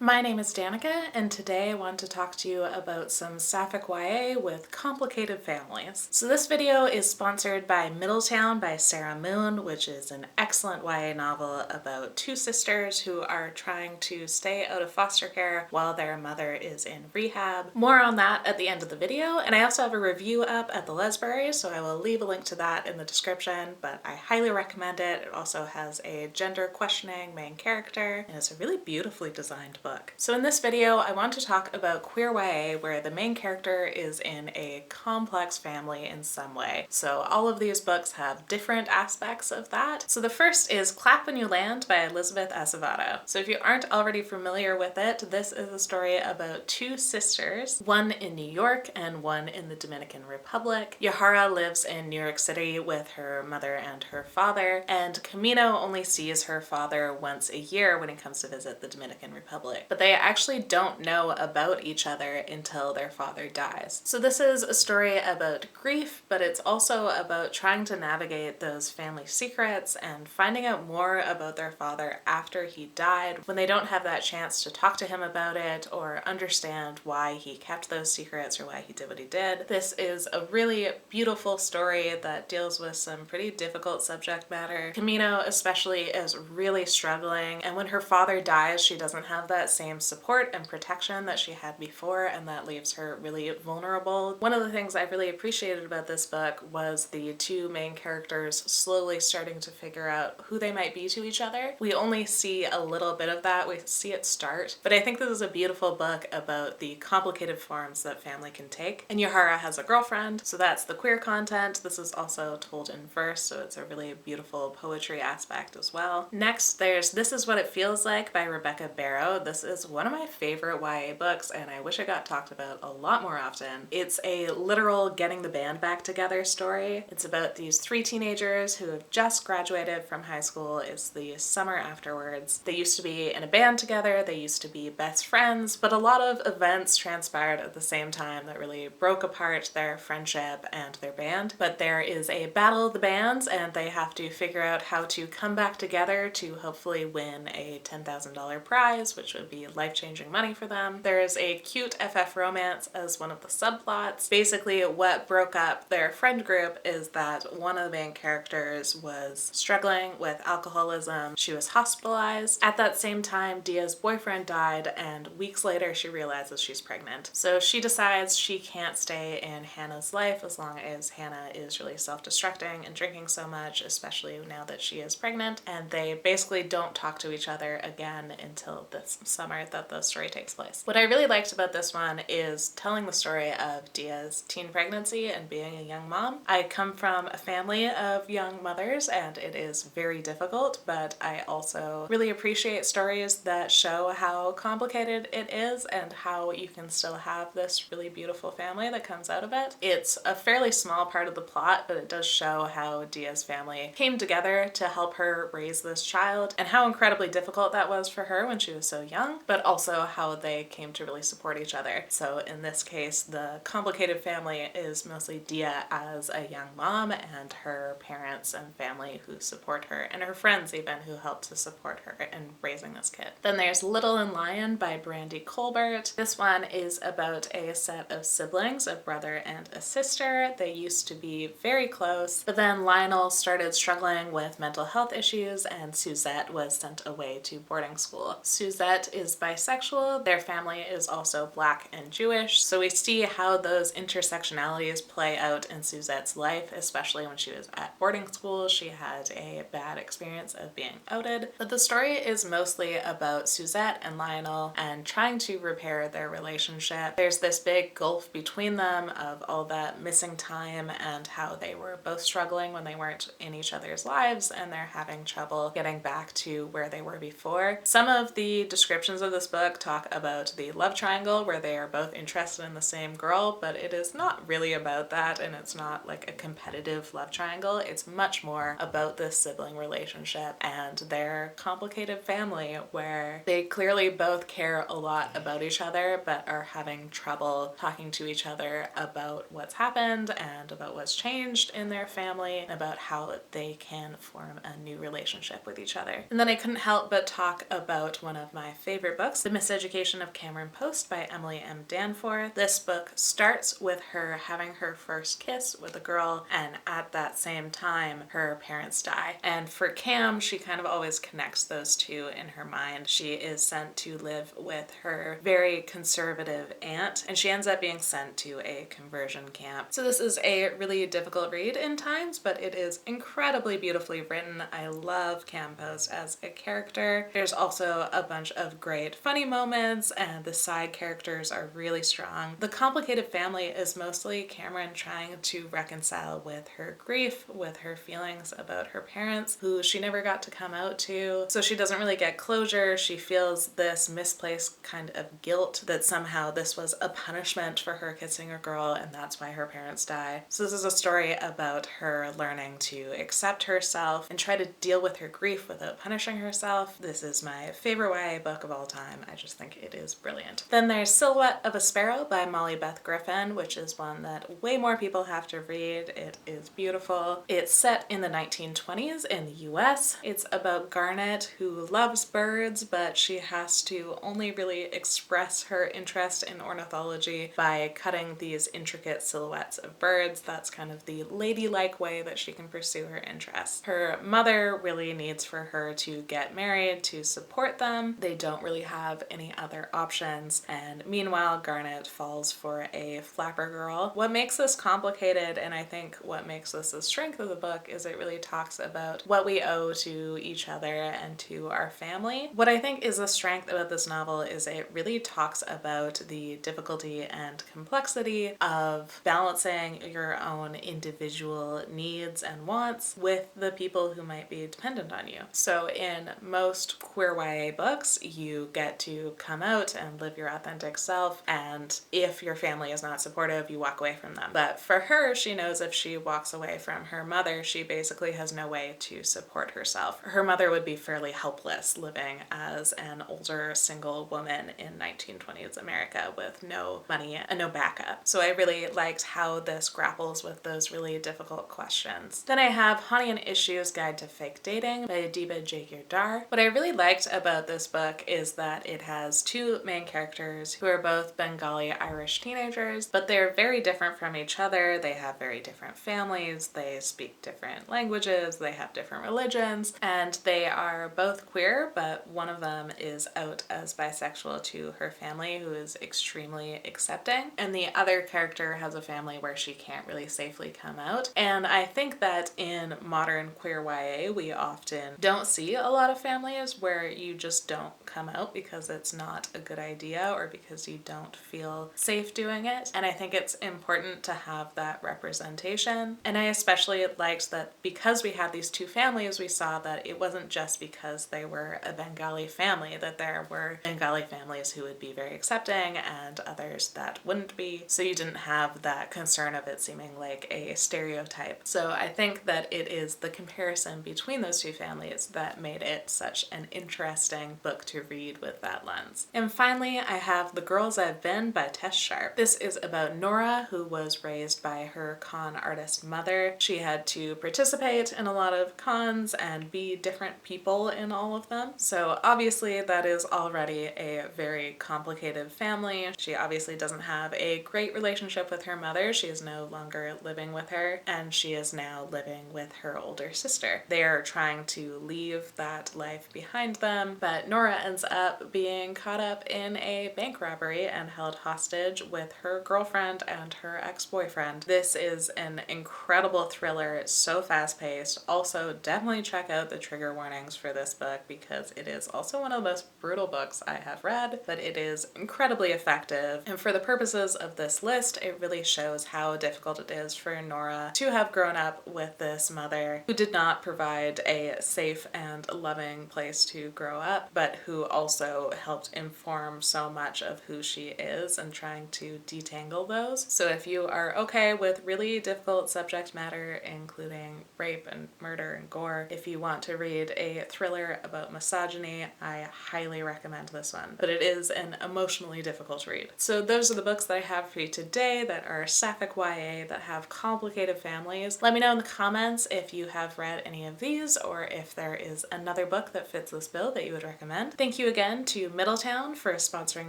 My name is Danica, and today I want to talk to you about some Sapphic YA with complicated families. So this video is sponsored by Middletown by Sarah Moon, which is an excellent YA novel about two sisters who are trying to stay out of foster care while their mother is in rehab. More on that at the end of the video, and I also have a review up at the Lesbury, so I will leave a link to that in the description, but I highly recommend it. It also has a gender questioning main character, and it's a really beautifully designed book. So in this video, I want to talk about queer YA where the main character is in a complex family in some way. So all of these books have different aspects of that. So the first is Clapham You Land by Elizabeth Acevedo. So if you aren't already familiar with it, this is a story about two sisters, one in New York and one in the Dominican Republic. Yahara lives in New York City with her mother and her father, and Camino only sees her father once a year when he comes to visit the Dominican Republic. But they actually don't know about each other until their father dies. So this is a story about grief, but it's also about trying to navigate those family secrets and finding out more about their father after he died when they don't have that chance to talk to him about it or understand why he kept those secrets or why he did what he did. This is a really beautiful story that deals with some pretty difficult subject matter. Camino especially is really struggling, and when her father dies, she doesn't have that same support and protection that she had before, and that leaves her really vulnerable. One of the things I really appreciated about this book was the two main characters slowly starting to figure out who they might be to each other. We only see a little bit of that, we see it start, but I think this is a beautiful book about the complicated forms that family can take. And Yahara has a girlfriend, so that's the queer content. This is also told in verse, so it's a really beautiful poetry aspect as well. Next, there's This Is What It Feels Like by Rebecca Barrow. This is one of my favorite YA books, and I wish it got talked about a lot more often. It's a literal getting the band back together story. It's about these three teenagers who have just graduated from high school. It's the summer afterwards. They used to be in a band together, they used to be best friends, but a lot of events transpired at the same time that really broke apart their friendship and their band. But there is a battle of the bands, and they have to figure out how to come back together to hopefully win a $10,000 prize, which would be life-changing money for them. There is a cute FF romance as one of the subplots. Basically, what broke up their friend group is that one of the main characters was struggling with alcoholism. She was hospitalized. At that same time, Dia's boyfriend died, and weeks later she realizes she's pregnant. So she decides she can't stay in Hannah's life as long as Hannah is really self-destructing and drinking so much, especially now that she is pregnant, and they basically don't talk to each other again until this summer that the story takes place. What I really liked about this one is telling the story of Dia's teen pregnancy and being a young mom. I come from a family of young mothers, and it is very difficult, but I also really appreciate stories that show how complicated it is and how you can still have this really beautiful family that comes out of it. It's a fairly small part of the plot, but it does show how Dia's family came together to help her raise this child and how incredibly difficult that was for her when she was so young, but also how they came to really support each other. So in this case, the complicated family is mostly Dia as a young mom and her parents and family who support her, and her friends even who help to support her in raising this kid. Then there's Little and Lion by Brandy Colbert. This one is about a set of siblings, a brother and a sister. They used to be very close, but then Lionel started struggling with mental health issues and Suzette was sent away to boarding school. Suzette is bisexual. Their family is also Black and Jewish, so we see how those intersectionalities play out in Suzette's life, especially when she was at boarding school. She had a bad experience of being outed. But the story is mostly about Suzette and Lionel and trying to repair their relationship. There's this big gulf between them of all that missing time and how they were both struggling when they weren't in each other's lives, and they're having trouble getting back to where they were before. Some of the descriptions of this book talk about the love triangle where they are both interested in the same girl, but it is not really about that, and it's not like a competitive love triangle. It's much more about this sibling relationship and their complicated family where they clearly both care a lot about each other but are having trouble talking to each other about what's happened and about what's changed in their family and about how they can form a new relationship with each other. And then I couldn't help but talk about one of my favorite favorite books, The Miseducation of Cameron Post by Emily M. Danforth. This book starts with her having her first kiss with a girl, and at that same time her parents die. And for Cam, she kind of always connects those two in her mind. She is sent to live with her very conservative aunt, and she ends up being sent to a conversion camp. So this is a really difficult read in times, but it is incredibly beautifully written. I love Cam Post as a character. There's also a bunch of great funny moments, and the side characters are really strong. The complicated family is mostly Cameron trying to reconcile with her grief, with her feelings about her parents, who she never got to come out to. So she doesn't really get closure. She feels this misplaced kind of guilt that somehow this was a punishment for her kissing a girl, and that's why her parents die. So this is a story about her learning to accept herself and try to deal with her grief without punishing herself. This is my favorite YA book of all time. I just think it is brilliant. Then there's Silhouette of a Sparrow by Molly Beth Griffin, which is one that way more people have to read. It is beautiful. It's set in the 1920s in the US. It's about Garnet, who loves birds, but she has to only really express her interest in ornithology by cutting these intricate silhouettes of birds. That's kind of the ladylike way that she can pursue her interests. Her mother really needs for her to get married to support them. They don't really have any other options, and meanwhile Garnet falls for a flapper girl. What makes this complicated, and I think what makes this the strength of the book, is it really talks about what we owe to each other and to our family. What I think is the strength about this novel is it really talks about the difficulty and complexity of balancing your own individual needs and wants with the people who might be dependent on you. So in most queer YA books, you get to come out and live your authentic self, and if your family is not supportive, you walk away from them. But for her, she knows if she walks away from her mother, she basically has no way to support herself. Her mother would be fairly helpless living as an older single woman in 1920s America with no money and no backup. So I really liked how this grapples with those really difficult questions. Then I have Honey and Issues Guide to Fake Dating by Adiba Jagirdar. What I really liked about this book is that it has two main characters who are both Bengali Irish teenagers, but they're very different from each other. They have very different families, they speak different languages, they have different religions, and they are both queer, but one of them is out as bisexual to her family, who is extremely accepting, and the other character has a family where she can't really safely come out. And I think that in modern queer YA, we often don't see a lot of families where you just don't come out because it's not a good idea or because you don't feel safe doing it. And I think it's important to have that representation. And I especially liked that because we had these two families, we saw that it wasn't just because they were a Bengali family, that there were Bengali families who would be very accepting and others that wouldn't be. So you didn't have that concern of it seeming like a stereotype. So I think that it is the comparison between those two families that made it such an interesting book to read with that lens. And finally, I have The Girls Ive Been by Tess Sharp. This is about Nora, who was raised by her con artist mother. She had to participate in a lot of cons and be different people in all of them. So obviously that is already a very complicated family. She obviously doesn't have a great relationship with her mother. She is no longer living with her, and she is now living with her older sister. They are trying to leave that life behind them, but Nora ends up being caught up in a bank robbery and held hostage with her girlfriend and her ex-boyfriend. This is an incredible thriller. It's so fast-paced. Also, definitely check out the trigger warnings for this book because it is also one of the most brutal books I have read, but it is incredibly effective. And for the purposes of this list, it really shows how difficult it is for Nora to have grown up with this mother who did not provide a safe and loving place to grow up, but who also helped inform so much of who she is and trying to detangle those. So if you are okay with really difficult subject matter, including rape and murder and gore, if you want to read a thriller about misogyny, I highly recommend this one. But it is an emotionally difficult read. So those are the books that I have for you today that are Sapphic YA that have complicated families. Let me know in the comments if you have read any of these or if there is another book that fits this bill that you would recommend. Thank you you again to Middletown for sponsoring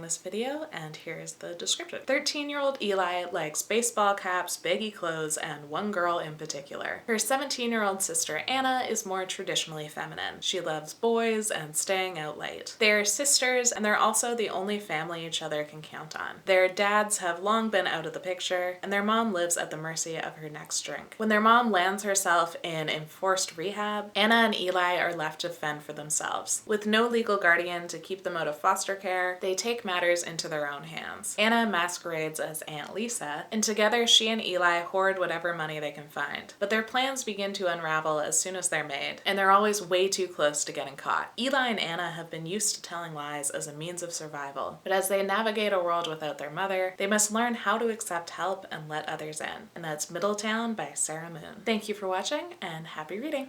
this video, and here's the description. 13-year-old Eli likes baseball caps, baggy clothes, and one girl in particular. Her 17-year-old sister Anna is more traditionally feminine. She loves boys and staying out late. They're sisters, and they're also the only family each other can count on. Their dads have long been out of the picture, and their mom lives at the mercy of her next drink. When their mom lands herself in enforced rehab, Anna and Eli are left to fend for themselves. With no legal guardian to keep them out of foster care, they take matters into their own hands. Anna masquerades as Aunt Lisa, and together she and Eli hoard whatever money they can find. But their plans begin to unravel as soon as they're made, and they're always way too close to getting caught. Eli and Anna have been used to telling lies as a means of survival, but as they navigate a world without their mother, they must learn how to accept help and let others in. And that's Middletown by Sarah Moon. Thank you for watching, and happy reading!